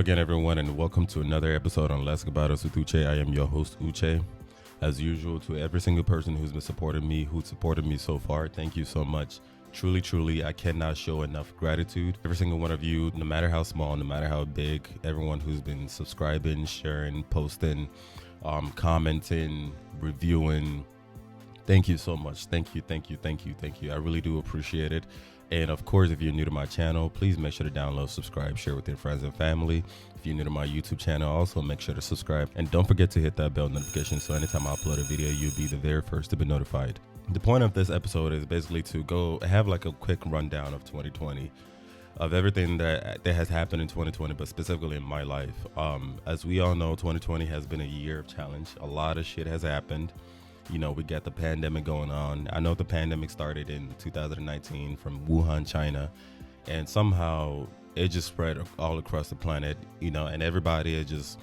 again, everyone, and welcome to another episode on Let's Talk About Us with Uche. I am your host, Uche. As usual, to every single person who's been supporting me, who supported me so far, thank you so much. Truly, I cannot show enough gratitude. Every single one of you, no matter how small, no matter how big, everyone who's been subscribing, sharing, posting, commenting, reviewing, thank you so much. Thank you. I really do appreciate it. And of course, if you're new to my channel, please make sure to download, subscribe, share with your friends and family. If you're new to my YouTube channel, also make sure to subscribe. And don't forget to hit that bell notification so anytime I upload a video, you'll be the very first to be notified. The point of this episode is basically to go have like a quick rundown of 2020, of everything that has happened in 2020, but specifically in my life. As we all know, 2020 has been a year of challenge. A lot of shit has happened. You know, we got the pandemic going on. I know the pandemic started in 2019 from Wuhan, China, and somehow it just spread all across the planet, you know, and everybody is just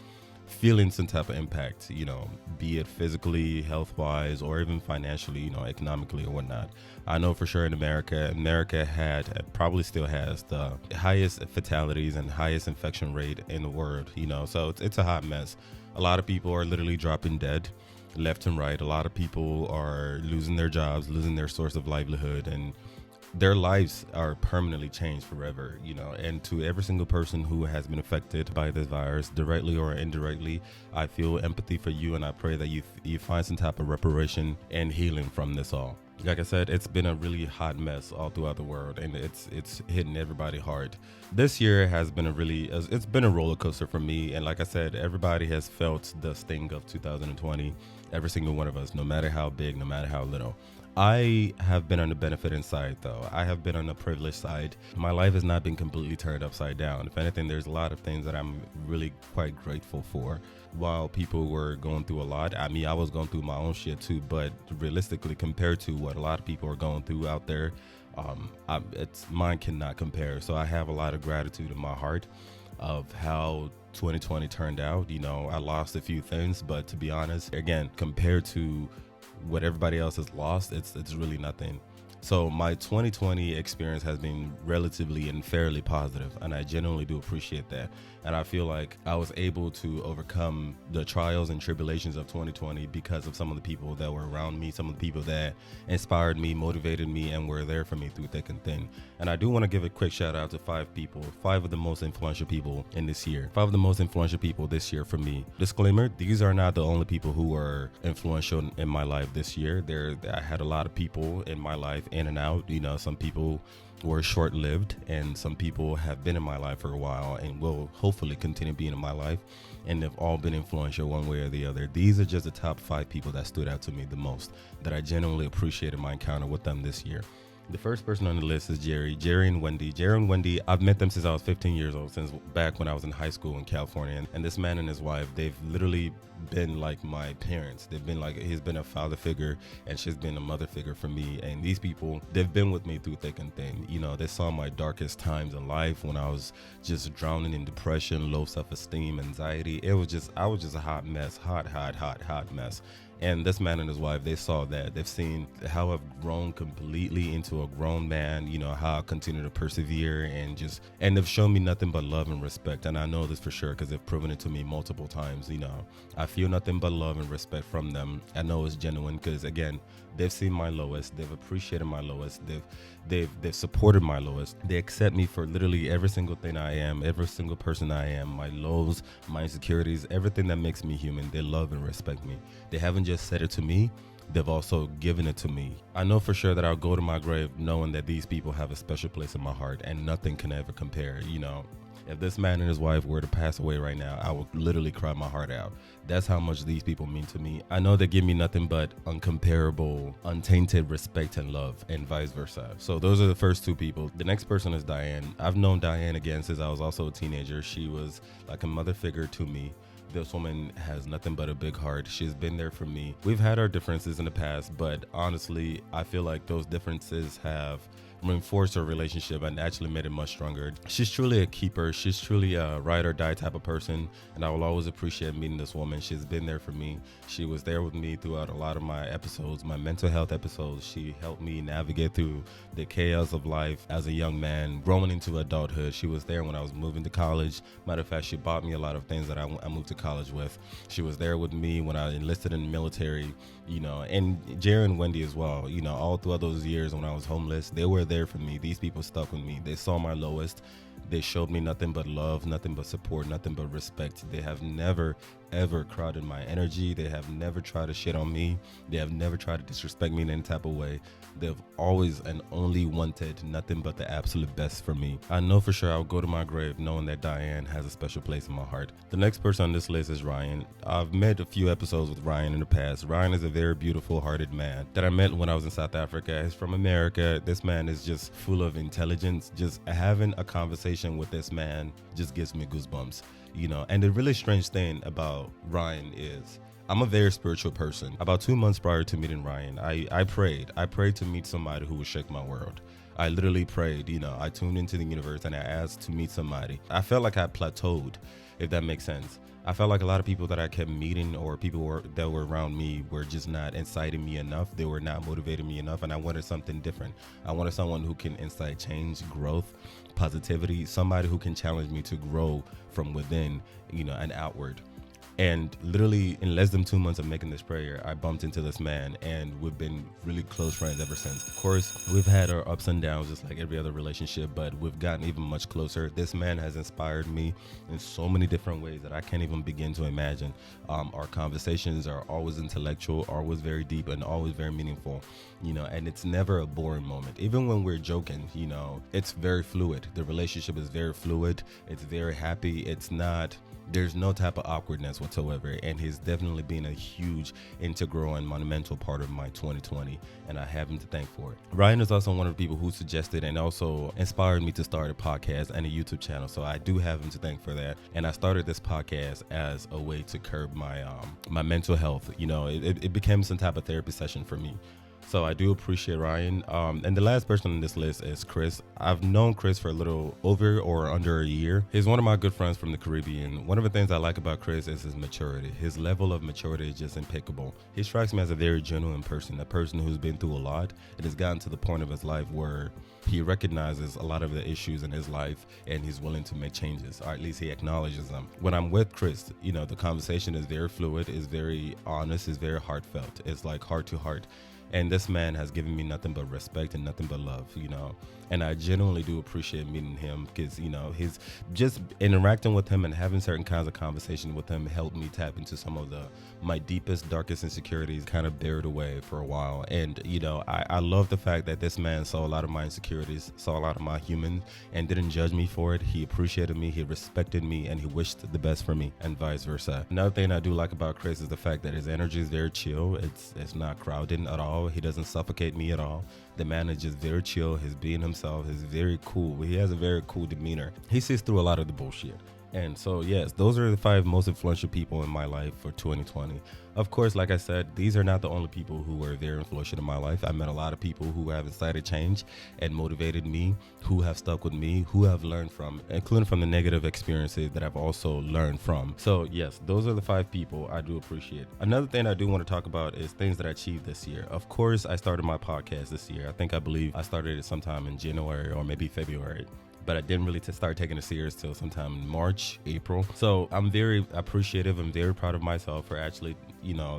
feeling some type of impact, you know, be it physically, health-wise, or even financially, you know, economically or whatnot. I know for sure in America had and probably still has the highest fatalities and highest infection rate in the world, you know, so it's a hot mess. A lot of people are literally dropping dead left and right. A lot of people are losing their jobs, losing their source of livelihood, and their lives are permanently changed forever, you know. And to every single person who has been affected by this virus, directly or indirectly, I feel empathy for you, and I pray that you find some type of reparation and healing from this all. Like I said, it's been a really hot mess all throughout the world, and it's hitting everybody hard. This year has been it's been a roller coaster for me, and like I said, everybody has felt the sting of 2020. Every single one of us, no matter how big, no matter how little. I have been on the benefiting side, though. I have been on the privileged side. My life has not been completely turned upside down. If anything, there's a lot of things that I'm really quite grateful for. While people were going through a lot, I mean, I was going through my own shit too, but realistically, compared to what a lot of people are going through out there, mine cannot compare. So I have a lot of gratitude in my heart of how 2020 turned out. You know, I lost a few things, but to be honest, again, compared to what everybody else has lost, it's really nothing. So my 2020 experience has been relatively and fairly positive, and I genuinely do appreciate that. And I feel like I was able to overcome the trials and tribulations of 2020 because of some of the people that were around me, some of the people that inspired me, motivated me, and were there for me through thick and thin. And I do want to give a quick shout out to 5 people, 5 of the most influential people in this year, 5 of the most influential people this year for me. Disclaimer, these are not the only people who were influential in my life this year. I had a lot of people in my life in and out. You know, some people were short-lived, and some people have been in my life for a while and will hopefully continue being in my life, and they've all been influential one way or the other. These are just the top 5 people that stood out to me the most, that I genuinely appreciated my encounter with them this year. The first person on the list is Jerry and Wendy. I've met them since I was 15 years old, since back when I was in high school in California. And this man and his wife, they've literally been like my parents. He's been a father figure, and she's been a mother figure for me. And these people, they've been with me through thick and thin. You know, they saw my darkest times in life when I was just drowning in depression, low self-esteem, anxiety. I was just a hot mess, hot mess. And this man and his wife, they saw that. They've seen how I've grown completely into a grown man, you know, how I continue to persevere, and they've shown me nothing but love and respect. And I know this for sure because they've proven it to me multiple times. You know, I feel nothing but love and respect from them. I know it's genuine because, again, they've seen my lowest. They've appreciated my lowest. They've supported my lowest. They accept me for literally every single thing I am, every single person I am, my lows, my insecurities, everything that makes me human. They love and respect me. They haven't just said it to me, they've also given it to me. I know for sure that I'll go to my grave knowing that these people have a special place in my heart, and nothing can ever compare. You know, if this man and his wife were to pass away right now, I would literally cry my heart out. That's how much these people mean to me. I know they give me nothing but uncomparable, untainted respect and love, and vice versa. So those are the first 2 people. The next person is Diane. I've known Diane again since I was also a teenager. She was like a mother figure to me. This woman has nothing but a big heart. She's been there for me. We've had our differences in the past, but honestly, I feel like those differences have reinforced our relationship and actually made it much stronger. She's truly a keeper. She's truly a ride or die type of person, and I will always appreciate meeting this woman. She's been there for me. She was there with me throughout a lot of my episodes, my mental health episodes. She helped me navigate through the chaos of life as a young man, growing into adulthood. She was there when I was moving to college. Matter of fact, she bought me a lot of things that I moved to college with. She was there with me when I enlisted in the military, and Jerry and Wendy as well. All throughout those years when I was homeless, they were there for me. These people stuck with me. They saw my lowest. They showed me nothing but love, nothing but support, nothing but respect. They have never, ever crowded my energy. They have never tried to shit on me. They have never tried to disrespect me in any type of way. They've always and only wanted nothing but the absolute best for me. I know for sure I'll go to my grave knowing that Diane has a special place in my heart. The next person on this list is Ryan. I've met a few episodes with Ryan in the past. Ryan is a very beautiful hearted man that I met when I was in South Africa. He's from America. This man is just full of intelligence. Just having a conversation with this man just gives me goosebumps. And the really strange thing about Ryan is I'm a very spiritual person. About 2 months prior to meeting Ryan, I prayed to meet somebody who would shake my world. I literally prayed, I tuned into the universe and I asked to meet somebody. I felt like I plateaued, if that makes sense. I felt like a lot of people that I kept meeting or people that were around me were just not inciting me enough. They were not motivating me enough, and I wanted something different. I wanted someone who can incite change, growth, positivity, somebody who can challenge me to grow from within, and outward. And literally in less than 2 months of making this prayer, I bumped into this man, and we've been really close friends ever since. Of course, we've had our ups and downs just like every other relationship, but we've gotten even much closer. This man has inspired me in so many different ways that I can't even begin to imagine. Our conversations are always intellectual, always very deep, and always very meaningful, and it's never a boring moment. Even when we're joking, it's very fluid. The relationship is very fluid. It's very happy. There's no type of awkwardness whatsoever, and he's definitely been a huge, integral, and monumental part of my 2020, and I have him to thank for it. Ryan is also one of the people who suggested and also inspired me to start a podcast and a YouTube channel, so I do have him to thank for that. And I started this podcast as a way to curb my mental health. It became some type of therapy session for me. So I do appreciate Ryan. And the last person on this list is Chris. I've known Chris for a little over or under a year. He's one of my good friends from the Caribbean. One of the things I like about Chris is his maturity. His level of maturity is just impeccable. He strikes me as a very genuine person, a person who's been through a lot and has gotten to the point of his life where he recognizes a lot of the issues in his life and he's willing to make changes, or at least he acknowledges them. When I'm with Chris, the conversation is very fluid, is very honest, is very heartfelt. It's like heart to heart. And this man has given me nothing but respect and nothing but love, and I genuinely do appreciate meeting him because, his just interacting with him and having certain kinds of conversation with him helped me tap into some of my deepest, darkest insecurities, kind of buried away for a while. And, I love the fact that this man saw a lot of my insecurities, saw a lot of my humans, and didn't judge me for it. He appreciated me, he respected me, and he wished the best for me, and vice versa. Another thing I do like about Chris is the fact that his energy is very chill. It's not crowded at all. He doesn't suffocate me at all. The man is just very chill. He's being himself. He's very cool. He has a very cool demeanor. He sees through a lot of the bullshit. And so, yes, those are the 5 most influential people in my life for 2020. Of course, like I said, these are not the only people who were very influential in my life. I met a lot of people who have incited change and motivated me, who have stuck with me, who have learned from, including from the negative experiences that I've also learned from. So yes, those are the 5 people I do appreciate. Another thing I do want to talk about is things that I achieved this year. Of course, I started my podcast this year. I believe I started it sometime in January or maybe February. But I didn't really start taking it serious till sometime in March, April. So I'm very appreciative. I'm very proud of myself for actually,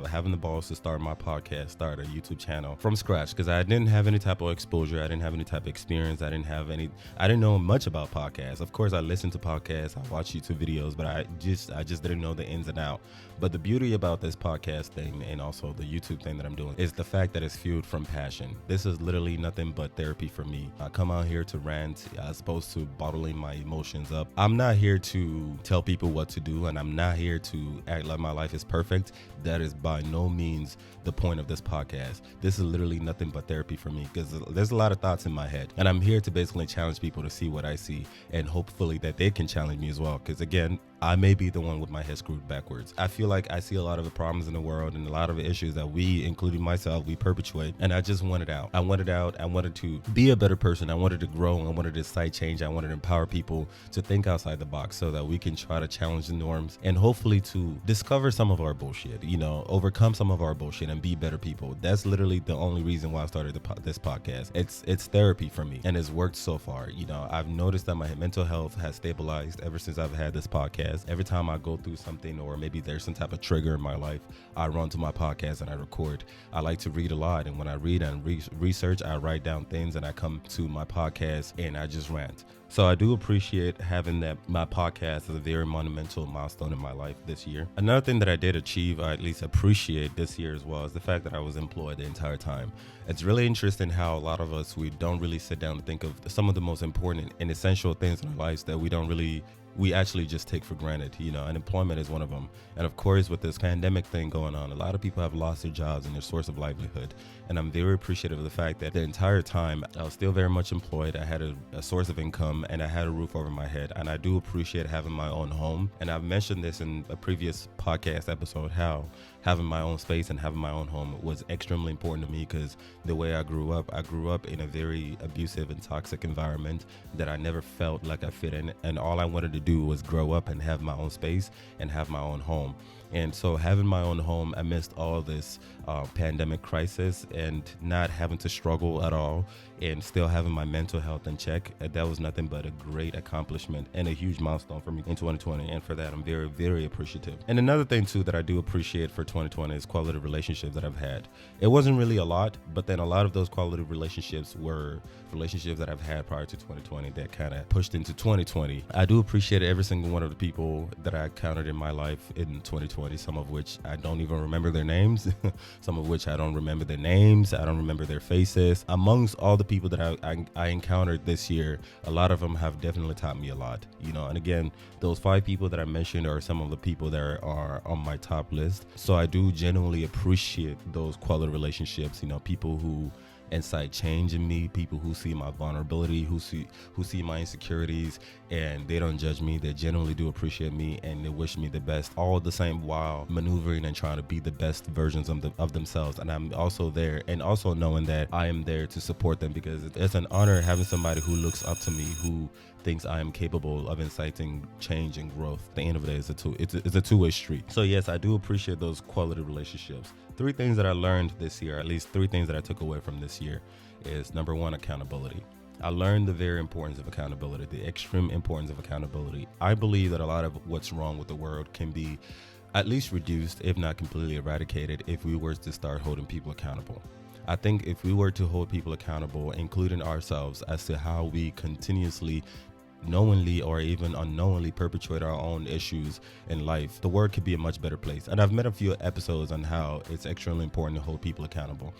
having the balls to start my podcast, start a YouTube channel from scratch, because I didn't have any type of exposure. I didn't have any type of experience. I didn't know much about podcasts. Of course, I listened to podcasts. I watched YouTube videos, but I just didn't know the ins and outs. But the beauty about this podcast thing and also the YouTube thing that I'm doing is the fact that it's fueled from passion. This is literally nothing but therapy for me. I come out here to rant as opposed to bottling my emotions up. I'm not here to tell people what to do, and I'm not here to act like my life is perfect. That is by no means the point of this podcast. This is literally nothing but therapy for me because there's a lot of thoughts in my head, and I'm here to basically challenge people to see what I see, and hopefully that they can challenge me as well. Because again, I may be the one with my head screwed backwards. I feel like I see a lot of the problems in the world and a lot of the issues that we, including myself, we perpetuate. And I just wanted out. I wanted to be a better person. I wanted to grow. I wanted to cite change. I wanted to empower people to think outside the box so that we can try to challenge the norms and hopefully to discover some of our bullshit, overcome some of our bullshit and be better people. That's literally the only reason why I started this podcast. It's therapy for me, and it's worked so far. I've noticed that my mental health has stabilized ever since I've had this podcast. Every time I go through something, or maybe there's some type of trigger in my life, I run to my podcast and I record. I like to read a lot, and when I read and research, I write down things, and I come to my podcast and I just rant. So I do appreciate having my podcast is a very monumental milestone in my life this year. Another thing that I did achieve, I at least appreciate this year as well, is the fact that I was employed the entire time. It's really interesting how a lot of us, we don't really sit down and think of some of the most important and essential things in our lives that we actually just take for granted. Unemployment is one of them. And of course, with this pandemic thing going on, a lot of people have lost their jobs and their source of livelihood. And I'm very appreciative of the fact that the entire time I was still very much employed. I had a source of income and I had a roof over my head. And I do appreciate having my own home. And I've mentioned this in a previous podcast episode, how having my own space and having my own home was extremely important to me, because the way I grew up in a very abusive and toxic environment that I never felt like I fit in. And all I wanted to do was grow up and have my own space and have my own home. And so having my own home amidst all this pandemic crisis and not having to struggle at all and still having my mental health in check, that was nothing but a great accomplishment and a huge milestone for me in 2020. And for that, I'm very, very appreciative. And another thing too that I do appreciate for 2020 is quality relationships that I've had. It wasn't really a lot, but then a lot of those quality relationships were relationships that I've had prior to 2020 that kind of pushed into 2020. I do appreciate every single one of the people that I encountered in my life in 2020, some of which I don't even remember their names, some of which I don't remember their names, I don't remember their faces. Amongst all the people that I encountered this year, a lot of them have definitely taught me a lot, and again, those 5 people that I mentioned are some of the people that are on my top list. So I do genuinely appreciate those quality relationships, people who incite change in me, people who see my vulnerability, who see my insecurities, and they don't judge me. They genuinely do appreciate me and they wish me the best, all the same while maneuvering and trying to be the best versions of themselves. And I'm also there, and also knowing that I am there to support them, because it's an honor having somebody who looks up to me, who thinks I am capable of inciting change and growth. At the end of the day, it's a two-way street. So yes, I do appreciate those quality relationships. 3 things that I learned this year, at least 3 things that I took away from this year, is number 1, accountability. I learned the very importance of accountability, the extreme importance of accountability. I believe that a lot of what's wrong with the world can be at least reduced, if not completely eradicated, if we were to start holding people accountable. I think if we were to hold people accountable, including ourselves, as to how we continuously, knowingly or even unknowingly perpetuate our own issues in life, the world could be a much better place. And I've made a few episodes on how it's extremely important to hold people accountable,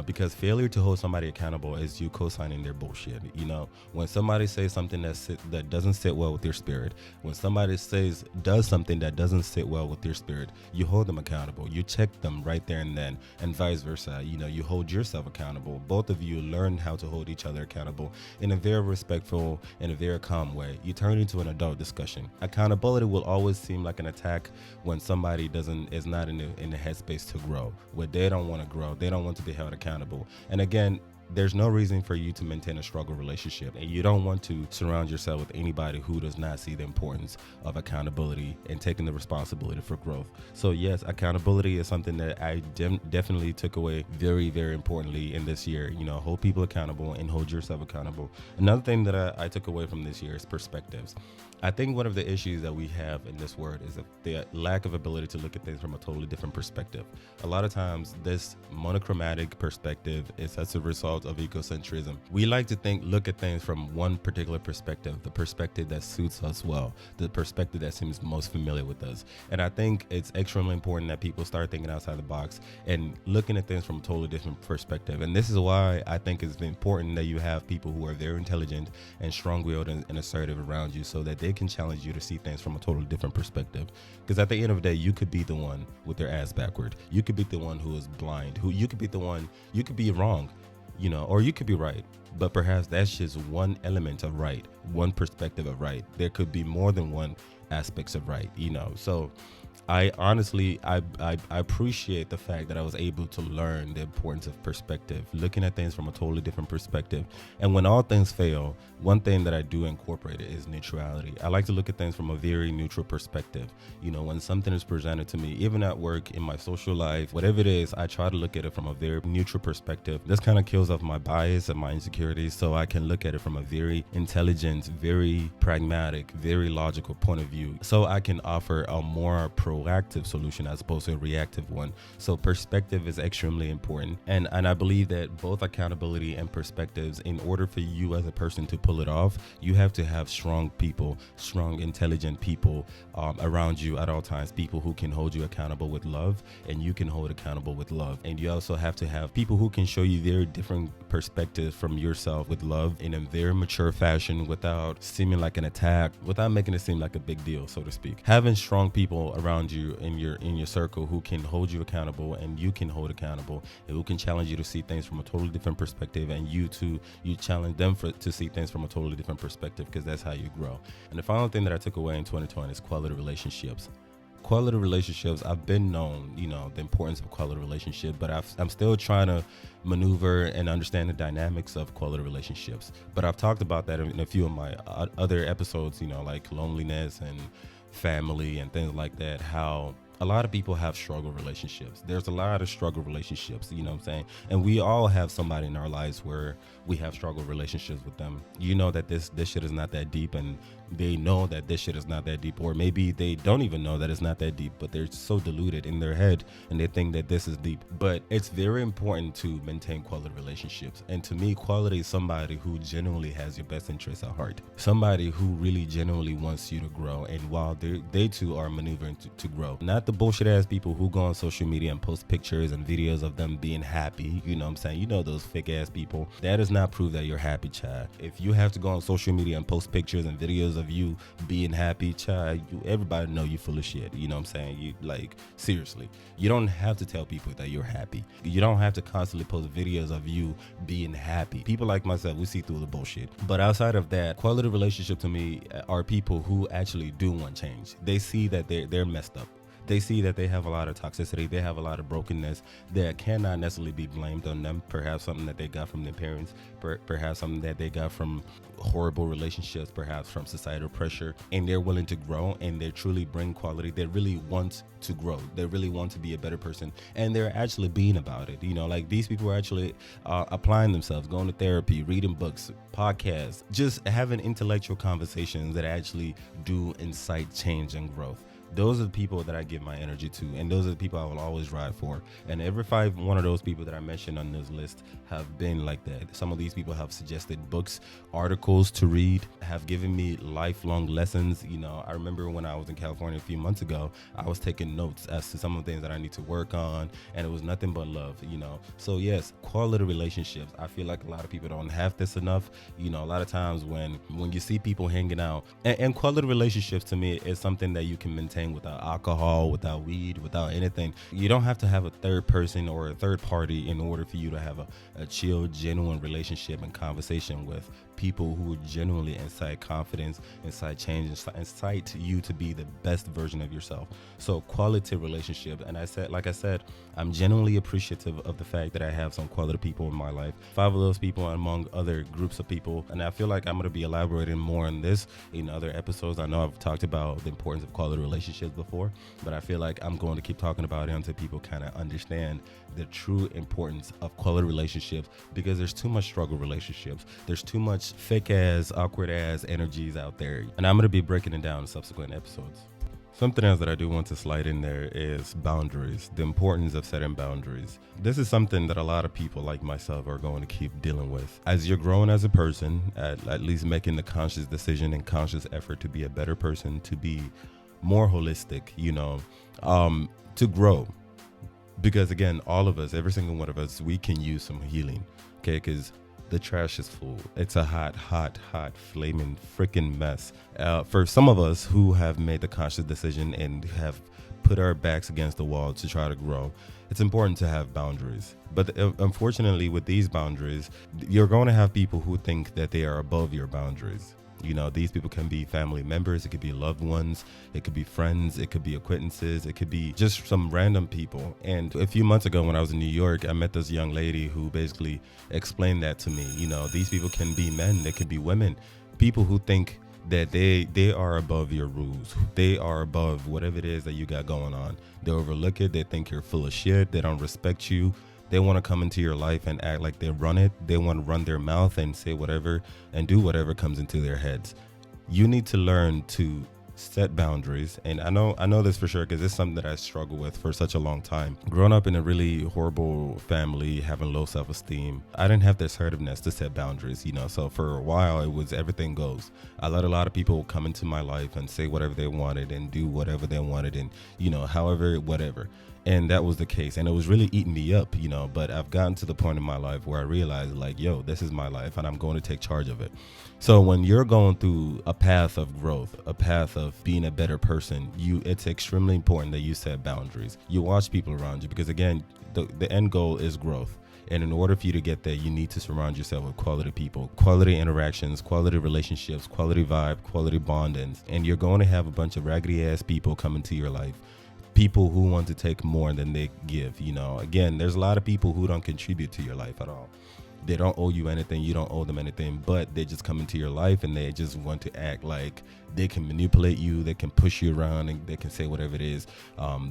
because failure to hold somebody accountable is you co-signing their bullshit. When somebody says something that doesn't sit well with your spirit, when somebody does something that doesn't sit well with your spirit, you hold them accountable. You check them right there and then, and vice versa. You hold yourself accountable. Both of you learn how to hold each other accountable in a very respectful and a very calm way. You turn into an adult discussion. Accountability will always seem like an attack when somebody is not in the headspace to grow, where they don't want to grow, they don't want to be held accountable. And again, there's no reason for you to maintain a struggle relationship, and you don't want to surround yourself with anybody who does not see the importance of accountability and taking the responsibility for growth. So yes, accountability is something that I definitely took away very, very importantly in this year. Hold people accountable and hold yourself accountable. Another thing that I took away from this year is perspectives. I think one of the issues that we have in this world is the lack of ability to look at things from a totally different perspective. A lot of times this monochromatic perspective is as a result of egocentrism. We like to look at things from one particular perspective, the perspective that suits us well, the perspective that seems most familiar with us. And I think it's extremely important that people start thinking outside the box and looking at things from a totally different perspective. And this is why I think it's important that you have people who are very intelligent and strong-willed and assertive around you, so that they can challenge you to see things from a totally different perspective. Because at the end of the day, you could be the one with their ass backward. You could be the one who is blind, you could be wrong, or you could be right. But perhaps that's just one element of right, one perspective of right. There could be more than one, aspects of right, So I honestly, I appreciate the fact that I was able to learn the importance of perspective, looking at things from a totally different perspective. And when all things fail, one thing that I do incorporate is neutrality. I like to look at things from a very neutral perspective. When something is presented to me, even at work, in my social life, whatever it is, I try to look at it from a very neutral perspective. This kind of kills off my bias and my insecurities, so I can look at it from a very intelligent, very pragmatic, very logical point of view, so I can offer a more proactive solution as opposed to a reactive one. So perspective is extremely important, and I believe that both accountability and perspectives, in order for you as a person to pull it off, you have to have strong people, strong intelligent people around you at all times, people who can hold you accountable with love, and you can hold accountable with love. And you also have to have people who can show you their different perspectives from yourself with love in a very mature fashion, without seeming like an attack, without making it seem like a big deal, so to speak. Having strong people around you in your circle who can hold you accountable and you can hold accountable, and who can challenge you to see things from a totally different perspective, and you challenge them to see things from a totally different perspective, because that's how you grow. And the final thing that I took away in 2020 is quality relationships. Quality relationships, I've been known, the importance of quality relationship, but I'm still trying to maneuver and understand the dynamics of quality relationships. But I've talked about that in a few of my other episodes, like loneliness and family and things like that, how a lot of people have struggle relationships. There's a lot of struggle relationships, you know what I'm saying? And we all have somebody in our lives where we have struggle relationships with them. That this shit is not that deep, and they know that this shit is not that deep, or maybe they don't even know that it's not that deep, but they're so deluded in their head and they think that this is deep. But it's very important to maintain quality relationships. And to me, quality is somebody who genuinely has your best interests at heart, somebody who really genuinely wants you to grow, and while they too are maneuvering to grow. Not the bullshit ass people who go on social media and post pictures and videos of them being happy, you know what I'm saying? Those fake ass people. That does not prove that you're happy, child. If you have to go on social media and post pictures and videos of you being happy, child, everybody know you full of shit, you know what I'm saying? You, like, seriously, you don't have to tell people that you're happy. You don't have to constantly post videos of you being happy. People like myself, we see through the bullshit. But outside of that, quality relationship to me are people who actually do want change. They see that they're messed up. They see that they have a lot of toxicity, they have a lot of brokenness that cannot necessarily be blamed on them. Perhaps something that they got from their parents, perhaps something that they got from horrible relationships, perhaps from societal pressure, and they're willing to grow, and they truly bring quality. They really want to grow. They really want to be a better person, and they're actually being about it. Like, these people are actually applying themselves, going to therapy, reading books, podcasts, just having intellectual conversations that actually do incite change and growth. Those are the people that I give my energy to, and those are the people I will always ride for. And every one of those people that I mentioned on this list have been like that. Some of these people have suggested books, articles to read, have given me lifelong lessons. I remember when I was in California a few months ago, I was taking notes as to some of the things that I need to work on, and it was nothing but love, So yes, quality relationships. I feel like a lot of people don't have this enough. A lot of times when you see people hanging out, and quality relationships to me is something that you can maintain without alcohol, without weed, without anything. You don't have to have a third person or a third party in order for you to have a chill, genuine relationship and conversation with people who genuinely incite confidence, incite change, incite you to be the best version of yourself. So quality relationship. And like I said, I'm genuinely appreciative of the fact that I have some quality people in my life. 5 of those people among other groups of people. And I feel like I'm going to be elaborating more on this in other episodes. I know I've talked about the importance of quality relationships before, but I feel like I'm going to keep talking about it until people kind of understand the true importance of quality relationships, because there's too much struggle relationships. There's too much fake ass, awkward ass energies out there. And I'm going to be breaking it down in subsequent episodes. Something else that I do want to slide in there is boundaries, the importance of setting boundaries. This is something that a lot of people like myself are going to keep dealing with. As you're growing as a person, at least making the conscious decision and conscious effort to be a better person, to be more holistic, to grow. Because again, all of us, every single one of us, we can use some healing, okay? Because the trash is full. It's a hot, flaming freaking mess. For some of us who have made the conscious decision and have put our backs against the wall to try to grow, it's important to have boundaries. But unfortunately, with these boundaries, you're going to have people who think that they are above your boundaries. You know, these people can be family members, it could be loved ones, it could be friends, it could be acquaintances, it could be just some random people. And a few months ago when I was in New York, I met this young lady who basically explained that to me. You know, these people can be men, they could be women, people who think that they are above your rules. They are above whatever it is that you got going on. They overlook it. They think you're full of shit. They don't respect you. They want to come into your life and act like they run it. They want to run their mouth and say whatever and do whatever comes into their heads. You need to learn to set boundaries. And I know this for sure because it's something that I struggle with for such a long time. Growing up in a really horrible family, having low self-esteem, I didn't have the assertiveness to set boundaries, you know. So for a while, it was everything goes. I let a lot of people come into my life and say whatever they wanted and do whatever they wanted and, you know, however, whatever. And that was the case. And it was really eating me up, you know, but I've gotten to the point in my life where I realized like, yo, this is my life and I'm going to take charge of it. So when you're going through a path of growth, a path of being a better person, it's extremely important that you set boundaries. You watch people around you because, again, the end goal is growth. And in order for you to get there, you need to surround yourself with quality people, quality interactions, quality relationships, quality vibe, quality bondings. And you're going to have a bunch of raggedy ass people come into your life. People who want to take more than they give, you know. Again, there's a lot of people who don't contribute to your life at all. They don't owe you anything. You don't owe them anything, but they just come into your life and they just want to act like they can manipulate you. They can push you around and they can say whatever it is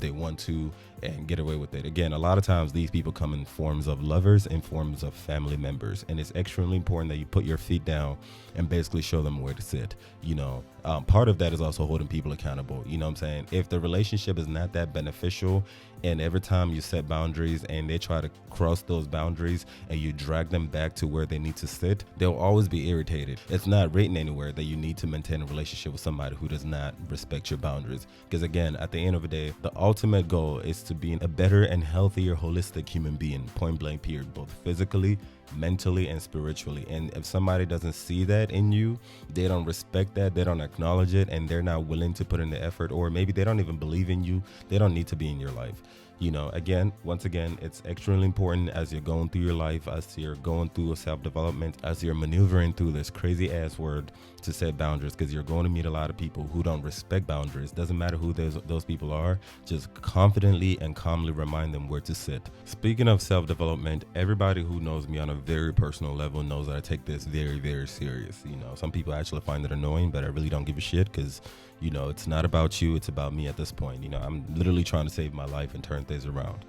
they want to and get away with it. Again, a lot of times these people come in forms of lovers and forms of family members. And it's extremely important that you put your feet down and basically show them where to sit. You know, part of that is also holding people accountable. You know what I'm saying? If the relationship is not that beneficial and every time you set boundaries and they try to cross those boundaries and you drag them back to where they need to sit, they'll always be irritated. It's not written anywhere that you need to maintain a relationship with somebody who does not respect your boundaries. Because again, at the end of the day, the ultimate goal is to be a better and healthier, holistic human being, point blank period, both physically, mentally, and spiritually. And if somebody doesn't see that in you, they don't respect that, they don't acknowledge it, and they're not willing to put in the effort, or maybe they don't even believe in you, they don't need to be in your life. You know, again, once again, it's extremely important as you're going through your life, as you're going through a self-development, as you're maneuvering through this crazy ass word to set boundaries, because you're going to meet a lot of people who don't respect boundaries. Doesn't matter who those people are, just confidently and calmly remind them where to sit. Speaking of self-development, everybody who knows me on a very personal level knows that I take this very, very serious. You know, some people actually find it annoying, but I really don't give a shit because, you know, it's not about you, it's about me at this point. You know, I'm literally trying to save my life and turn things around.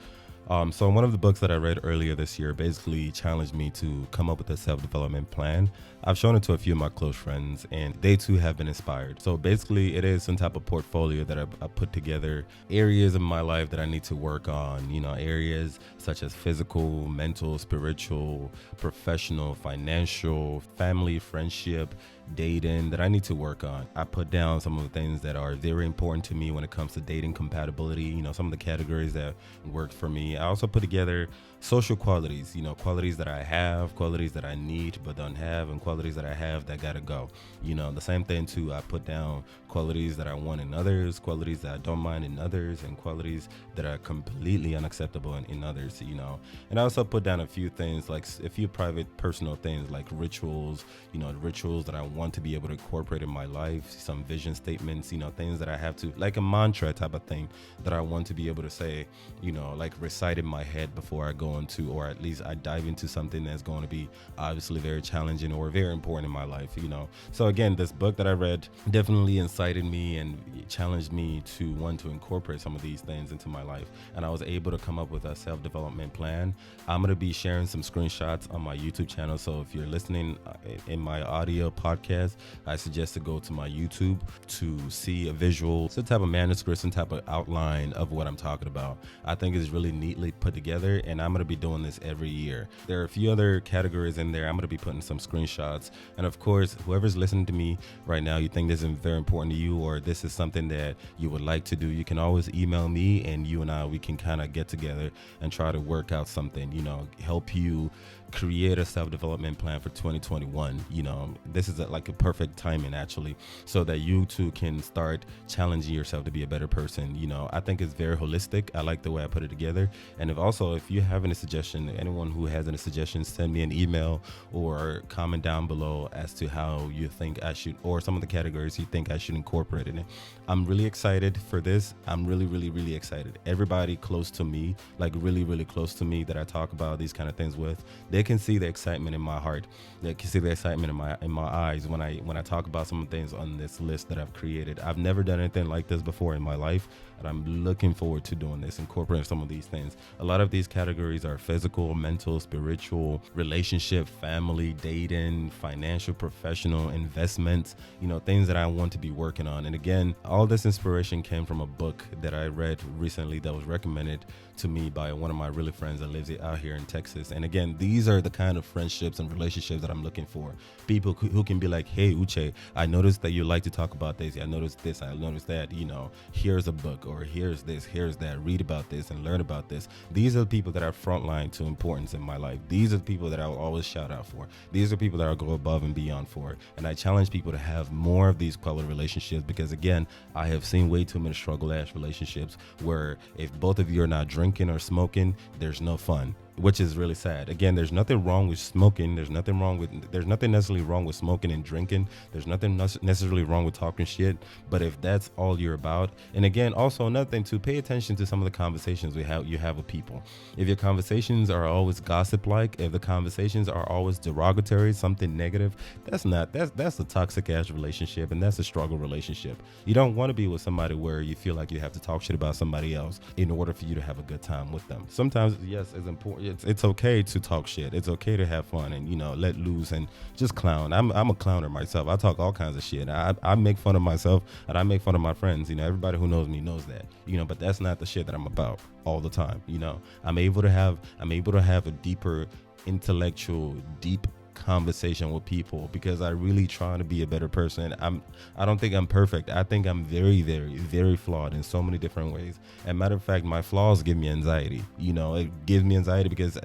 So one of the books that I read earlier this year basically challenged me to come up with a self-development plan. I've shown it to a few of my close friends and they too have been inspired. So basically it is some type of portfolio that I put together, areas of my life that I need to work on, you know, areas such as physical, mental, spiritual, professional, financial, family, friendship, dating that I need to work on. I put down some of the things that are very important to me when it comes to dating compatibility, you know, some of the categories that work for me. I also put together social qualities, you know, qualities that I have, qualities that I need but don't have, and qualities that I have that gotta go. You know, the same thing too, I put down qualities that I want in others, qualities that I don't mind in others, and qualities that are completely unacceptable in others, you know. And I also put down a few things, like a few private personal things like rituals, you know, rituals that I want to be able to incorporate in my life, some vision statements, you know, things that I have to, like a mantra type of thing that I want to be able to say, you know, like recite in my head before I go into, or at least I dive into something that's going to be obviously very challenging or very important in my life, you know. So again, this book that I read definitely incited me and challenged me to want to incorporate some of these things into my life. And I was able to come up with a self-development plan. I'm going to be sharing some screenshots on my YouTube channel. So if you're listening in my audio podcast, I suggest to go to my YouTube to see a visual, some type of manuscript, some type of outline of what I'm talking about. I think it's really neatly put together, and I'm going to be doing this every year. There are a few other categories in there. I'm going to be putting some screenshots. And of course, whoever's listening to me right now, you think this is very important to you, or this is something that you would like to do, you can always email me, and you and I, we can kind of get together and try to work out something, you know, help you create a self-development plan for 2021. This is like a perfect timing actually, so that you too can start challenging yourself to be a better person. I think it's very holistic. I like the way I put it together. And if you have any suggestion, anyone who has any suggestions, send me an email or comment down below as to how you think I should, or some of the categories you think I should incorporate in it. I'm really excited for this. I'm really, really, really excited. Everybody close to me, like really, really close to me that I talk about these kind of things with, they can see the excitement in my heart. They can see the excitement in my eyes when I talk about some of the things on this list that I've created. I've never done anything like this before in my life, and I'm looking forward to doing this, incorporating some of these things. A lot of these categories are physical, mental, spiritual, relationship, family, dating, financial, professional, investments, things that I want to be working on. And again, all this inspiration came from a book that I read recently that was recommended to me by one of my really friends that lives out here in Texas. And again, these are the kind of friendships and relationships that I'm looking for. People who can be like, hey, Uche, I noticed that you like to talk about this. I noticed this. I noticed that, here's a book, or here's this, here's that. Read about this and learn about this. These are the people that are frontline to importance in my life. These are the people that I will always shout out for. These are people that I'll go above and beyond for. And I challenge people to have more of these quality relationships, because again, I have seen way too many struggle-ass relationships where if both of you are not drinking or smoking, there's no fun, which is really sad. Again, there's nothing wrong with smoking. There's nothing necessarily wrong with smoking and drinking. There's nothing necessarily wrong with talking shit. But if that's all you're about, and again, also another thing to pay attention to some of the conversations you have with people. If your conversations are always gossip-like, if the conversations are always derogatory, something negative, that's a toxic ass relationship, and that's a struggle relationship. You don't want to be with somebody where you feel like you have to talk shit about somebody else in order for you to have a good time with them. Sometimes, yes, it's important. It's okay to talk shit. It's okay to have fun and let loose and just clown. I'm a clowner myself. I talk all kinds of shit. I make fun of myself and I make fun of my friends. Everybody who knows me knows that. But that's not the shit that I'm about all the time. I'm able to have a deeper intellectual, deep conversation with people, because I really try to be a better person. I don't think I'm perfect. I think I'm very, very, very flawed in so many different ways. And matter of fact, my flaws give me anxiety. It gives me anxiety because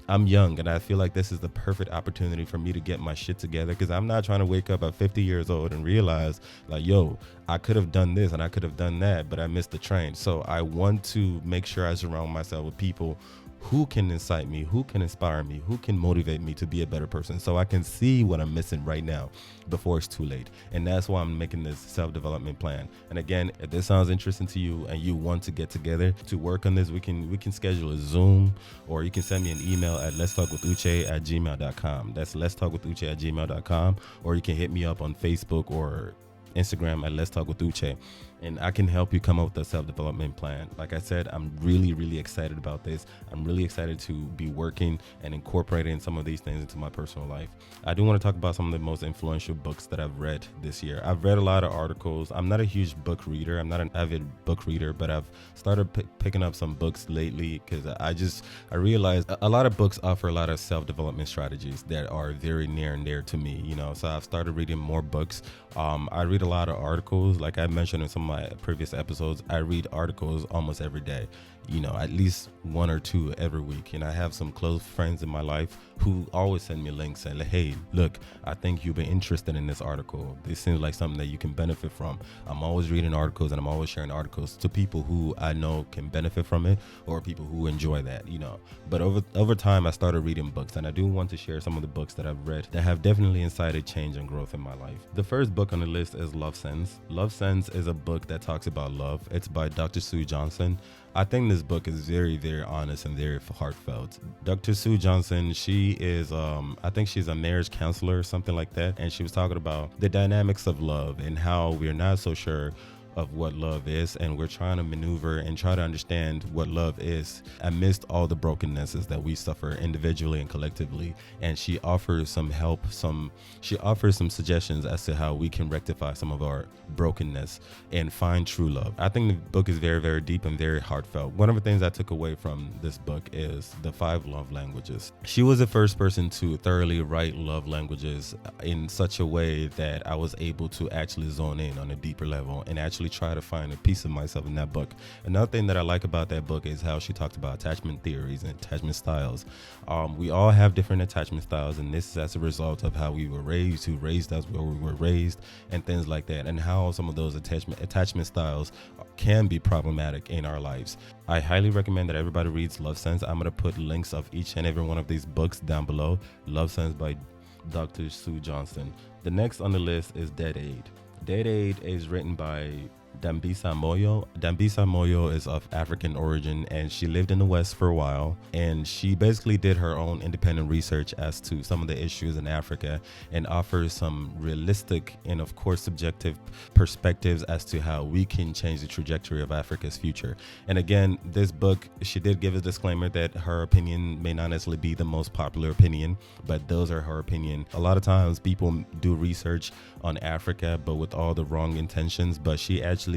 I'm young, and I feel like this is the perfect opportunity for me to get my shit together, because I'm not trying to wake up at 50 years old and realize like, yo, I could have done this and I could have done that, but I missed the train. So I want to make sure I surround myself with people who can incite me, who can inspire me, who can motivate me to be a better person, so I can see what I'm missing right now before it's too late. And that's why I'm making this self-development plan. And again, if this sounds interesting to you and you want to get together to work on this, we can schedule a Zoom, or you can send me an email at LetsTalkAboutUsWithUche@gmail.com. That's LetsTalkAboutUsWithUche@gmail.com, or you can hit me up on Facebook or Instagram at Let's Talk with Uche, and I can help you come up with a self-development plan. Like I said, I'm really, really excited about this. I'm really excited to be working and incorporating some of these things into my personal life. I do want to talk about some of the most influential books that I've read this year. I've read a lot of articles. I'm not a huge book reader. I'm not an avid book reader, but I've started picking up some books lately, because I realized a lot of books offer a lot of self-development strategies that are very near and dear to me, so I've started reading more books. I read a lot of articles. Like I mentioned in some of my previous episodes, I read articles almost every day, at least one or two every week. And I have some close friends in my life who always send me links and like, hey, look, I think you'll be interested in this article. This seems like something that you can benefit from. I'm always reading articles, and I'm always sharing articles to people who I know can benefit from it, or people who enjoy that, But over time, I started reading books, and I do want to share some of the books that I've read that have definitely incited change and growth in my life. The first book on the list is Love Sense. Love Sense is a book that talks about love. It's by Dr. Sue Johnson. I think this book is very, very honest and very heartfelt. Dr. Sue Johnson, she is, I think she's a marriage counselor or something like that. And she was talking about the dynamics of love and how we're not so sure of what love is, and we're trying to maneuver and try to understand what love is amidst all the brokennesses that we suffer individually and collectively. And she offers some help, she offers some suggestions as to how we can rectify some of our brokenness and find true love. I think the book is very, very deep and very heartfelt. One of the things I took away from this book is the 5 love languages. She was the first person to thoroughly write love languages in such a way that I was able to actually zone in on a deeper level and actually really try to find a piece of myself in that book. Another thing that I like about that book is how she talked about attachment theories and attachment styles. We all have different attachment styles, and this is as a result of how we were raised, who raised us, where we were raised, and things like that, and how some of those attachment styles can be problematic in our lives. I highly recommend that everybody reads Love Sense. I'm going to put links of each and every one of these books down below. Love Sense by Dr. Sue Johnson. The next on the list is Dead Aid. Dead Aid is written by Dambisa Moyo. Dambisa Moyo is of African origin, and she lived in the West for a while, and she basically did her own independent research as to some of the issues in Africa and offers some realistic and of course subjective perspectives as to how we can change the trajectory of Africa's future. And again, this book, she did give a disclaimer that her opinion may not necessarily be the most popular opinion, but those are her opinion. A lot of times people do research on Africa, but with all the wrong intentions, but she actually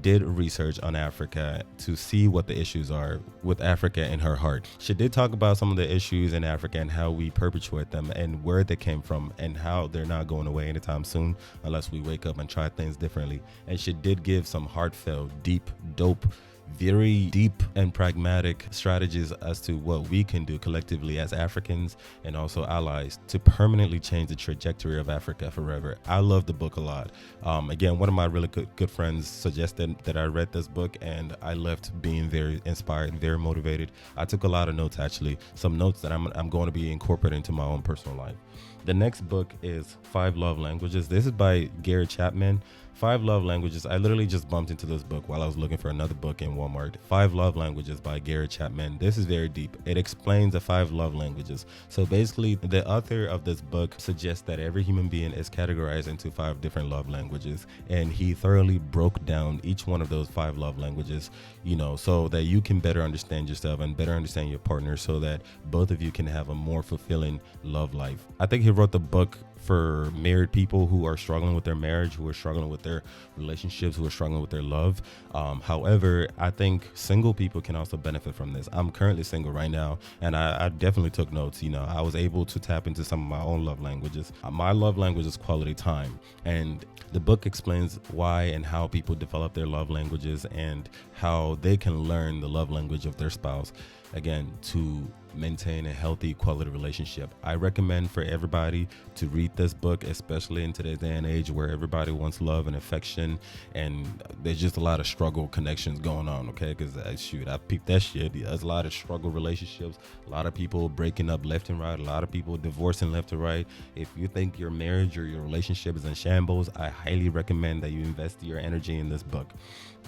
did research on Africa to see what the issues are with Africa in her heart. She did talk about some of the issues in Africa and how we perpetuate them and where they came from and how they're not going away anytime soon unless we wake up and try things differently. And she did give some heartfelt, deep, dope, very deep and pragmatic strategies as to what we can do collectively as Africans and also allies to permanently change the trajectory of Africa forever. I love the book a lot. Again, one of my really good friends suggested that I read this book, and I left being very inspired, very motivated. I took a lot of notes, actually, some notes that I'm going to be incorporating into my own personal life. The next book is 5 Love Languages. This is by Gary Chapman. 5 Love Languages. I literally just bumped into this book while I was looking for another book in Walmart. 5 Love Languages by Gary Chapman. This is very deep. It explains the 5 love languages. So basically, the author of this book suggests that every human being is categorized into 5 different love languages, and he thoroughly broke down each one of those 5 love languages, so that you can better understand yourself and better understand your partner, so that both of you can have a more fulfilling love life. I think he wrote the book for married people who are struggling with their marriage, who are struggling with their relationships, who are struggling with their love. However, I think single people can also benefit from this. I'm currently single right now, and I definitely took notes. I was able to tap into some of my own love languages. My love language is quality time, and the book explains why and how people develop their love languages and how they can learn the love language of their spouse, again, to maintain a healthy quality relationship. I recommend for everybody to read this book, especially in today's day and age where everybody wants love and affection, and there's just a lot of struggle connections going on, okay? Because I peeped that shit. There's a lot of struggle relationships, a lot of people breaking up left and right, a lot of people divorcing left and right. If you think your marriage or your relationship is in shambles, I highly recommend that you invest your energy in this book.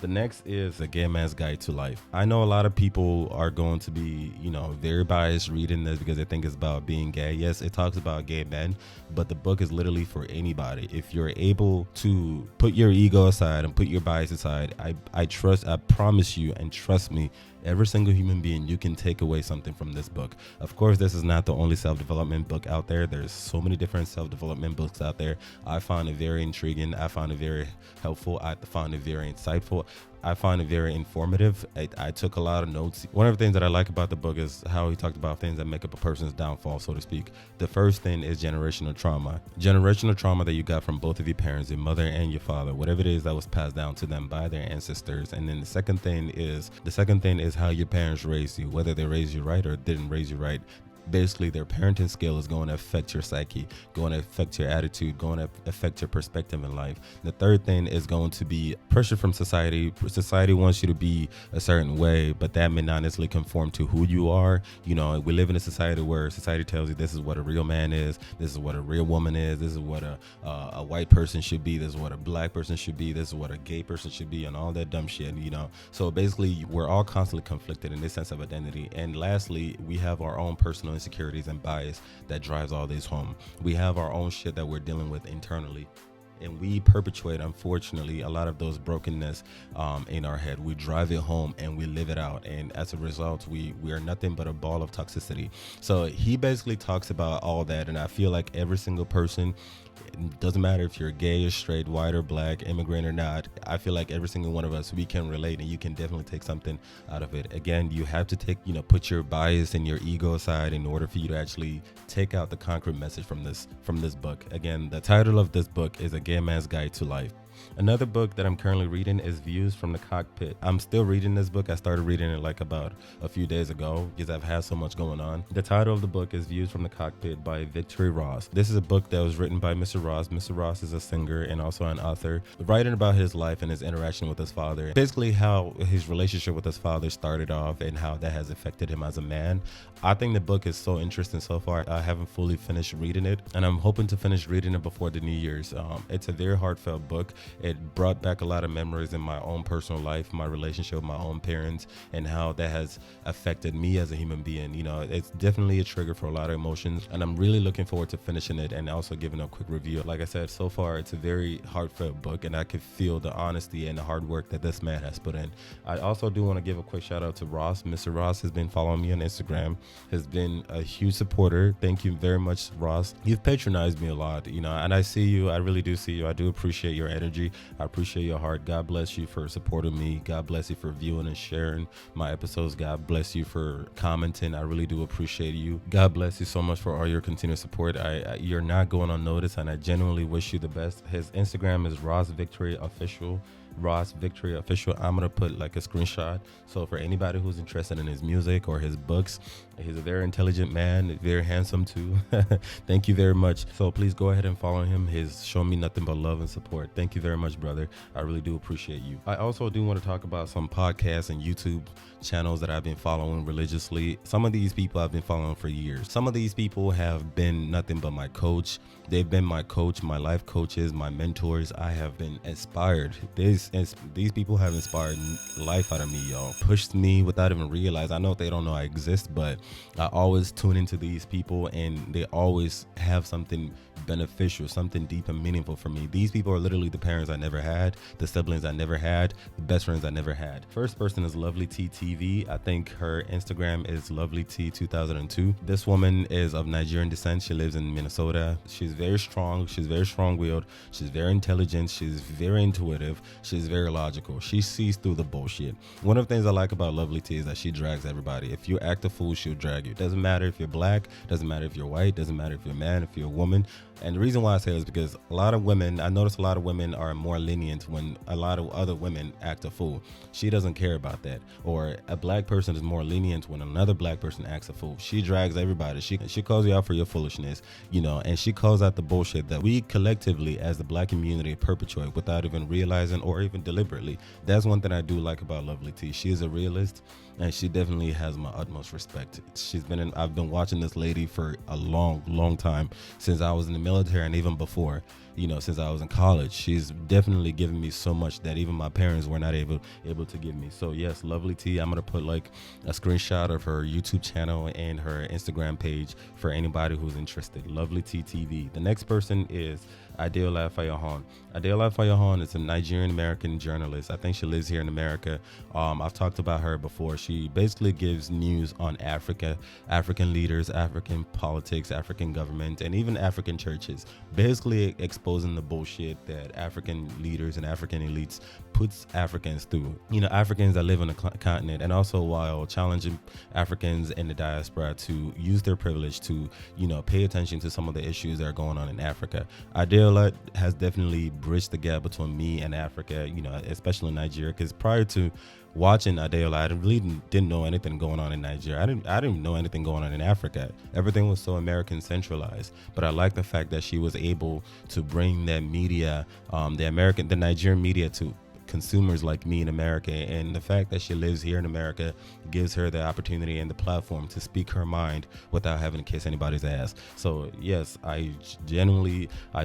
The next is A Gay Man's Guide to Life. I know a lot of people are going to be, very biased reading this because they think it's about being gay. Yes, it talks about gay men, but the book is literally for anybody. If you're able to put your ego aside and put your bias aside, I promise you, and trust me, every single human being, you can take away something from this book. Of course, this is not the only self-development book out there. There's so many different self-development books out there. I found it very intriguing. I found it very helpful. I found it very insightful. I find it very informative. I took a lot of notes. One of the things that I like about the book is how he talked about things that make up a person's downfall, so to speak. The first thing is generational trauma. Generational trauma that you got from both of your parents, your mother and your father, whatever it is that was passed down to them by their ancestors. And then the second thing is how your parents raised you, whether they raised you right or didn't raise you right. Basically, their parenting skill is going to affect your psyche, going to affect your attitude, going to affect your perspective in life. The third thing is going to be pressure from society. Society wants you to be a certain way, but that may not necessarily conform to who you are. We live in a society where society tells you this is what a real man is, this is what a real woman is, this is what a white person should be, this is what a black person should be, this is what a gay person should be, and all that dumb shit, So basically, we're all constantly conflicted in this sense of identity. And lastly, we have our own personal insecurities and bias that drives all this home. We have our own shit that we're dealing with internally, and we perpetuate, unfortunately, a lot of those brokenness in our head. We drive it home and we live it out, and as a result, we are nothing but a ball of toxicity. So he basically talks about all that, and I feel like every single person, it doesn't matter if you're gay or straight, white or black, immigrant or not, I feel like every single one of us, we can relate, and you can definitely take something out of it. Again, you have to put your bias and your ego aside in order for you to actually take out the concrete message from this book. Again, the title of this book is A Gay Man's Guide to Life. Another book that I'm currently reading is Views from the Cockpit. I'm still reading this book. I started reading it like about a few days ago because I've had so much going on. The title of the book is Views from the Cockpit by Victory Ross. This is a book that was written by Mr. Ross. Mr. Ross is a singer and also an author, writing about his life and his interaction with his father. Basically how his relationship with his father started off and how that has affected him as a man. I think the book is so interesting so far. I haven't fully finished reading it, and I'm hoping to finish reading it before the New Year's. It's a very heartfelt book. It brought back a lot of memories in my own personal life, my relationship with my own parents, and how that has affected me as a human being. You know, it's definitely a trigger for a lot of emotions, and I'm really looking forward to finishing it and also giving a quick review. Like I said, so far it's a very heartfelt book, and I can feel the honesty and the hard work that this man has put in. I also do want to give a quick shout out to Ross. Mr. Ross has been following me on Instagram, has been a huge supporter. Thank you very much, Ross. You've patronized me a lot, you know, and I see you. I really do see you. I do appreciate your energy. I appreciate your heart. God bless you for supporting me. God bless you for viewing and sharing my episodes. God bless you for commenting. I really do appreciate you. God bless you so much for all your continued support. You're not going unnoticed, and I genuinely wish you the best. His Instagram is Ross Victory Official. Ross Victory Official. I'm gonna put like a screenshot, so for anybody who's interested in his music or his books, he's a very intelligent man, very handsome too. Thank you very much. So please go ahead and follow him. He's shown me nothing but love and support. Thank you very much, brother. I really do appreciate you. I also do want to talk about some podcasts and YouTube channels that I've been following religiously. Some of these people I've been following for years. Some of these people have been nothing but my coach. They've been my coach, my life coaches, my mentors. I have been inspired. These people have inspired life out of me, y'all. Pushed me without even realizing. I know they don't know I exist, but I always tune into these people, and they always have something beneficial, something deep and meaningful for me. These people are literally the parents I never had, the siblings I never had, the best friends I never had. First person is Lovely T TV. I think her Instagram is Lovely T 2002. This woman is of Nigerian descent. She lives in Minnesota. She's very strong. She's very strong-willed. She's very intelligent. She's very intuitive. She's very logical. She sees through the bullshit. One of the things I like about Lovely T is that she drags everybody. If you act a fool, she'll drag you. Doesn't matter if you're black, doesn't matter if you're white, doesn't matter if you're a man, if you're a woman. And the reason why I say it is because a lot of women, I notice a lot of women are more lenient when a lot of other women act a fool. She doesn't care about that. Or a black person is more lenient when another black person acts a fool. She drags everybody. She calls you out for your foolishness, you know, and she calls out the bullshit that we collectively as the black community perpetuate without even realizing or even deliberately. That's one thing I do like about Lovely T. She is a realist, and she definitely has my utmost respect. I've been watching this lady for a long time, since I was in the military and even before, you know, since I was in college. She's definitely given me so much that even my parents were not able to give me. So yes, Lovely T, I'm gonna put like a screenshot of her YouTube channel and her Instagram page for anybody who's interested. Lovely T TV. The next person is Adeola Fayohan. Adeola Fayohan is a Nigerian American journalist. I think she lives here in America. I've talked about her before. She basically gives news on Africa, African leaders, African politics, African government, and even African churches, basically exposing the bullshit that African leaders and African elites puts Africans through. You know, Africans that live on the continent, and also while challenging Africans in the diaspora to use their privilege to, you know, pay attention to some of the issues that are going on in Africa. Adeola has definitely bridged the gap between me and Africa, you know, especially in Nigeria, because prior to watching Adeola, I really didn't know anything going on in Nigeria. I didn't know anything going on in Africa. Everything was so American centralized. But I like the fact that she was able to bring that media, the Nigerian media, to consumers like me in America, and the fact that she lives here in America gives her the opportunity and the platform to speak her mind without having to kiss anybody's ass. So yes, I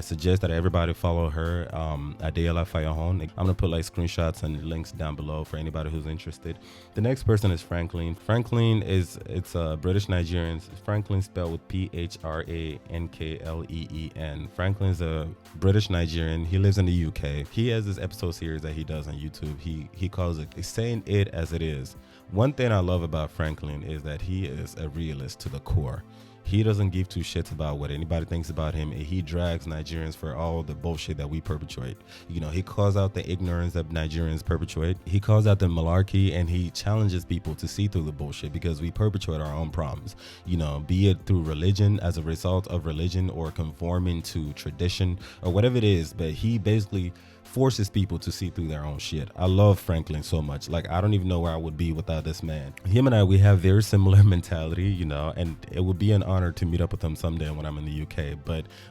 suggest that everybody follow her, Adeola Fayohan. I'm gonna put like screenshots and links down below for anybody who's interested. The next person is Franklin. Franklin it's a British Nigerian. Franklin spelled with Phrankleen. Franklin's a British Nigerian. He lives in the UK. He has this episode series that he does on YouTube. He calls it Saying It As It Is. One thing I love about Franklin is that he is a realist to the core. He doesn't give two shits about what anybody thinks about him, and he drags Nigerians for all the bullshit that we perpetuate. You know, he calls out the ignorance that Nigerians perpetuate. He calls out the malarkey, and he challenges people to see through the bullshit, because we perpetuate our own problems, you know, be it through religion, as a result of religion, or conforming to tradition, or whatever it is. But he basically forces people to see through their own shit. I love Franklin so much. Like, I don't even know where I would be without this man. Him and I, we have very similar mentality, you know, and it would be an honor to meet up with him someday when I'm in the UK,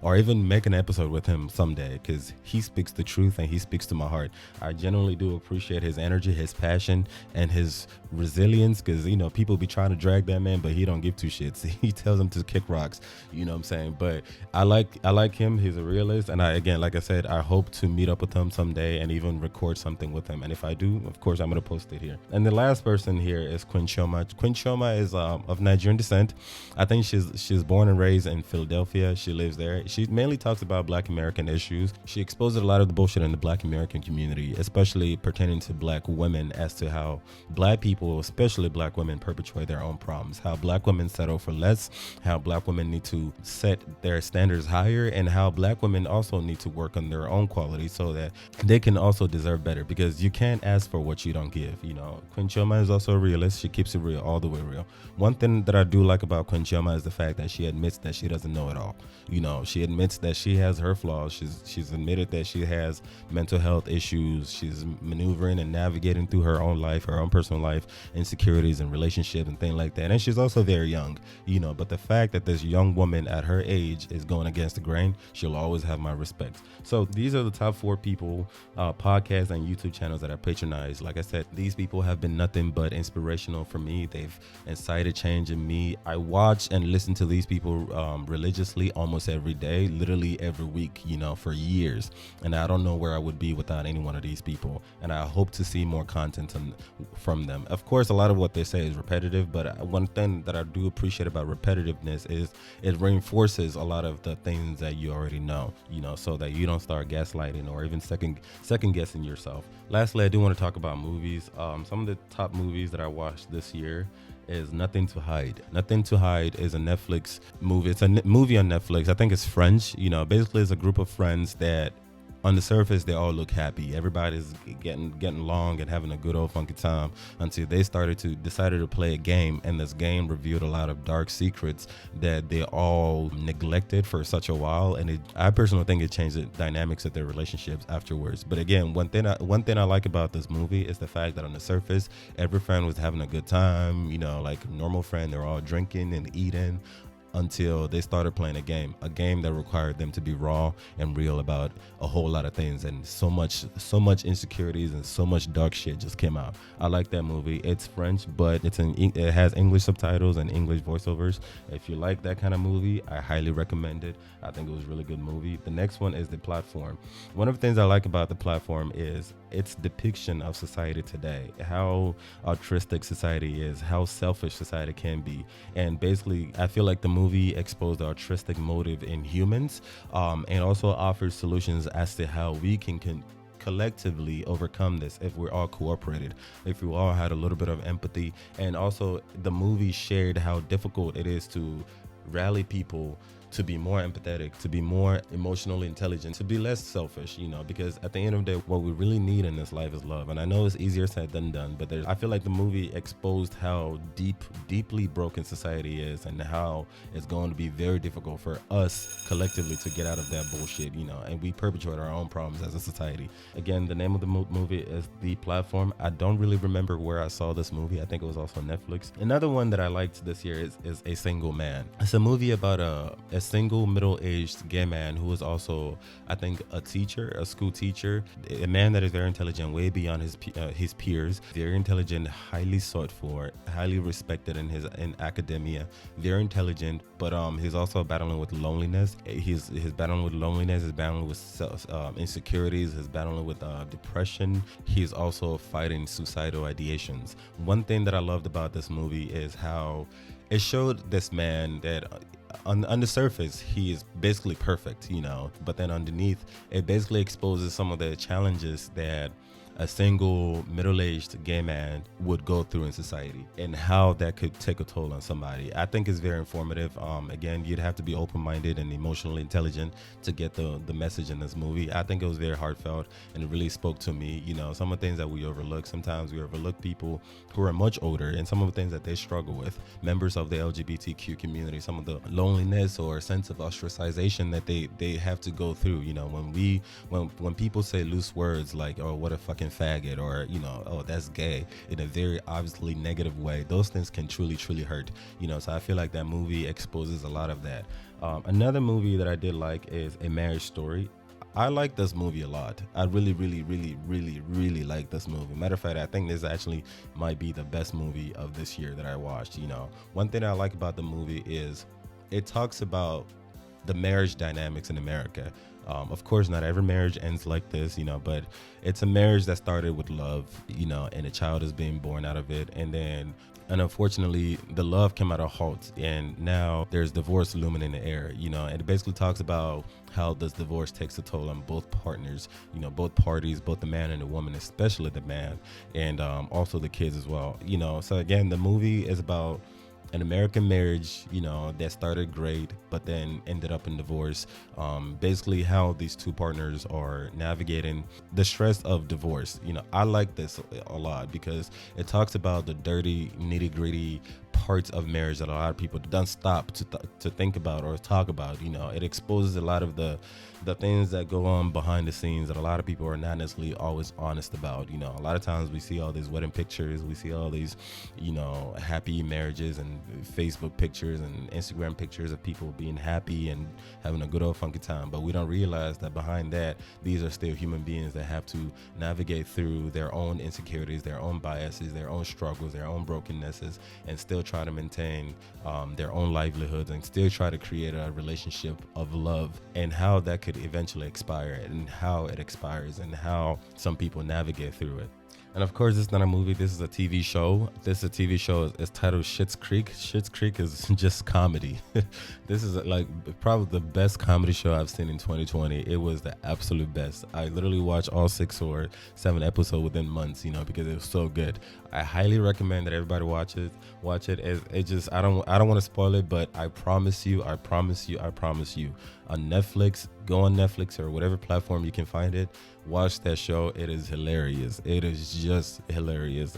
or even make an episode with him someday, because he speaks the truth and he speaks to my heart. I genuinely do appreciate his energy, his passion, and his resilience, because, you know, people be trying to drag that man, but he don't give two shits. He tells them to kick rocks, you know what I'm saying? But I like him. He's a realist, and like I said, I hope to meet up with him someday and even record something with him. And if I do, of course, I'm gonna post it here. And the last person here is Queen Chioma. Queen Chioma is of Nigerian descent. I think she's born and raised in Philadelphia. She lives there. She mainly talks about Black American issues. She exposes a lot of the bullshit in the Black American community, especially pertaining to Black women, as to how Black people, especially Black women, perpetuate their own problems, how Black women settle for less, how Black women need to set their standards higher, and how Black women also need to work on their own quality so that they can also deserve better, because you can't ask for what you don't give. You know, Queen Chioma is also a realist. She keeps it real, all the way real. One thing that I do like about Queen Chioma is the fact that she admits that she doesn't know it all. You know, she admits that she has her flaws. She's admitted that she has mental health issues. She's maneuvering and navigating through her own life, her own personal life, insecurities and relationships and things like that. And she's also very young, you know, but the fact that this young woman at her age is going against the grain, she'll always have my respect. So these are the top 4 people, podcasts and YouTube channels that I patronize. Like I said, these people have been nothing but inspirational for me. They've incited change in me. I watch and listen to these people religiously almost every day, literally every week, you know, for years. And I don't know where I would be without any one of these people. And I hope to see more content from them. Of course, a lot of what they say is repetitive, but one thing that I do appreciate about repetitiveness is it reinforces a lot of the things that you already know, you know, so that you don't start gaslighting or even second guessing yourself. Lastly, I do want to talk about movies. Some of the top movies that I watched this year is Nothing to Hide. Nothing to Hide is a Netflix movie. It's a movie on Netflix. I think it's French. You know, basically it's a group of friends that on the surface, they all look happy. Everybody's getting along and having a good old funky time until they decided to play a game, and this game revealed a lot of dark secrets that they all neglected for such a while. And I personally think it changed the dynamics of their relationships afterwards. But again, one thing I like about this movie is the fact that on the surface, every friend was having a good time. You know, like a normal friend, they're all drinking and eating, until they started playing a game that required them to be raw and real about a whole lot of things, and so much insecurities and so much dark shit just came out. I like that movie. It's French, but it has English subtitles and English voiceovers. If you like that kind of movie, I highly recommend it. I think it was a really good movie. The next one is The Platform. One of the things I like about The Platform is its depiction of society today, how altruistic society is, how selfish society can be. And basically, I feel like the movie exposed the altruistic motive in humans, and also offers solutions as to how we can collectively overcome this if we're all cooperated, if we all had a little bit of empathy. And also the movie shared how difficult it is to rally people to be more empathetic, to be more emotionally intelligent, to be less selfish, you know, because at the end of the day, what we really need in this life is love. And I know it's easier said than done, but I feel like the movie exposed how deeply broken society is, and how it's going to be very difficult for us collectively to get out of that bullshit, you know, and we perpetuate our own problems as a society. Again, the name of the movie is The Platform. I don't really remember where I saw this movie. I think it was also on Netflix. Another one that I liked this year is A Single Man. It's a movie about a single middle-aged gay man who is also, I think, a school teacher, a man that is very intelligent, way beyond his peers, very intelligent, highly sought for, highly respected in academia, very intelligent, but he's also battling with loneliness. He's battling with loneliness, he's battling with insecurities, he's battling with depression. He's also fighting suicidal ideations. One thing that I loved about this movie is how it showed this man that on the surface, he is basically perfect, you know, but then underneath, it basically exposes some of the challenges that a single middle-aged gay man would go through in society and how that could take a toll on somebody. I think it's very informative. Again, you'd have to be open-minded and emotionally intelligent to get the message in this movie. I think it was very heartfelt and it really spoke to me. You know, some of the things that we overlook, sometimes we overlook people who are much older and some of the things that they struggle with, members of the LGBTQ community, some of the loneliness or sense of ostracization that they have to go through. You know, when people say loose words like, oh, what a fucking faggot, or, you know, oh, that's gay, in a very obviously negative way, those things can truly hurt. You know, so I feel like that movie exposes a lot of that. Another movie that I did like is A Marriage Story. I like this movie a lot. I really like this movie. Matter of fact, I think this actually might be the best movie of this year that I watched. You know, one thing I like about the movie is it talks about the marriage dynamics in America. Of course, not every marriage ends like this, you know, but it's a marriage that started with love, you know, and a child is being born out of it. And unfortunately, the love came at a halt, and now there's divorce looming in the air, you know, and it basically talks about how this divorce takes a toll on both partners, you know, both parties, both the man and the woman, especially the man, and also the kids as well, you know. So again, the movie is about an American marriage, you know, that started great, but then ended up in divorce. Basically how these two partners are navigating the stress of divorce. You know, I like this a lot because it talks about the dirty, nitty-gritty parts of marriage that a lot of people don't stop to think about or talk about. You know, it exposes a lot of the things that go on behind the scenes that a lot of people are not necessarily always honest about. You know, a lot of times we see all these wedding pictures, we see all these, you know, happy marriages and Facebook pictures and Instagram pictures of people being happy and having a good old funky time, but we don't realize that behind that, these are still human beings that have to navigate through their own insecurities, their own biases, their own struggles, their own brokennesses, and still try to maintain their own livelihoods and still try to create a relationship of love, and how that could eventually expire and how it expires and how some people navigate through it. And of course, it's not a movie. This is a TV show. This is a TV show. It's titled Schitts Creek. Schitts Creek is just comedy. This is like probably the best comedy show I've seen in 2020. It was the absolute best. I literally watched all 6 or 7 episodes within months, you know, because it was so good. I highly recommend that everybody watch it. It just, I don't want to spoil it, but I promise you on Netflix, go on Netflix or whatever platform you can find it, watch that show. It is hilarious. It is just hilarious.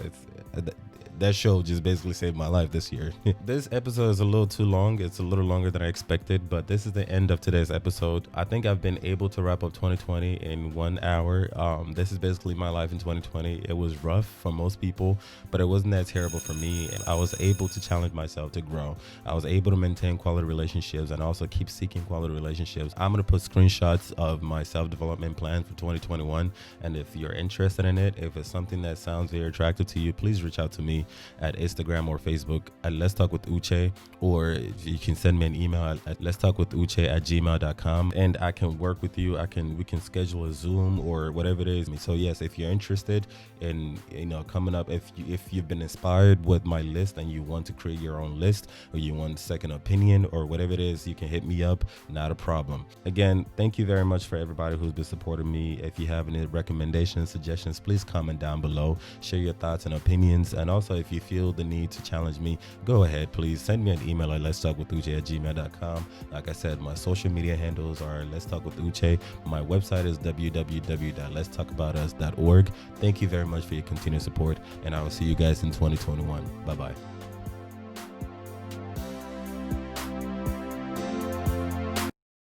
That show just basically saved my life this year. This episode is a little too long. It's a little longer than I expected, but this is the end of today's episode. I think I've been able to wrap up 2020 in 1 hour. This is basically my life in 2020. It was rough for most people, but it wasn't that terrible for me. And I was able to challenge myself to grow. I was able to maintain quality relationships and also keep seeking quality relationships. I'm going to put screenshots of my self-development plan for 2021. And if you're interested in it, if it's something that sounds very attractive to you, please reach out to me at Instagram or Facebook at LetsTalkAboutUsWithUche, or you can send me an email at LetsTalkAboutUsWithUche@gmail.com, and I can work with you. We can schedule a Zoom or whatever it is. So yes, if you're interested in, you know, coming up, if you've been inspired with my list and you want to create your own list, or you want a second opinion or whatever it is, you can hit me up. Not a problem. Again, thank you very much for everybody who's been supporting me. If you have any recommendations, suggestions, please comment down below. Share your thoughts and opinions, and also if you feel the need to challenge me, go ahead, please send me an email at LetsTalkAboutUsWithUche@gmail.com. Like I said, my social media handles are Let's Talk with Uche. My website is www.letstalkaboutus.org. Thank you very much for your continued support, and I will see you guys in 2021. Bye-bye.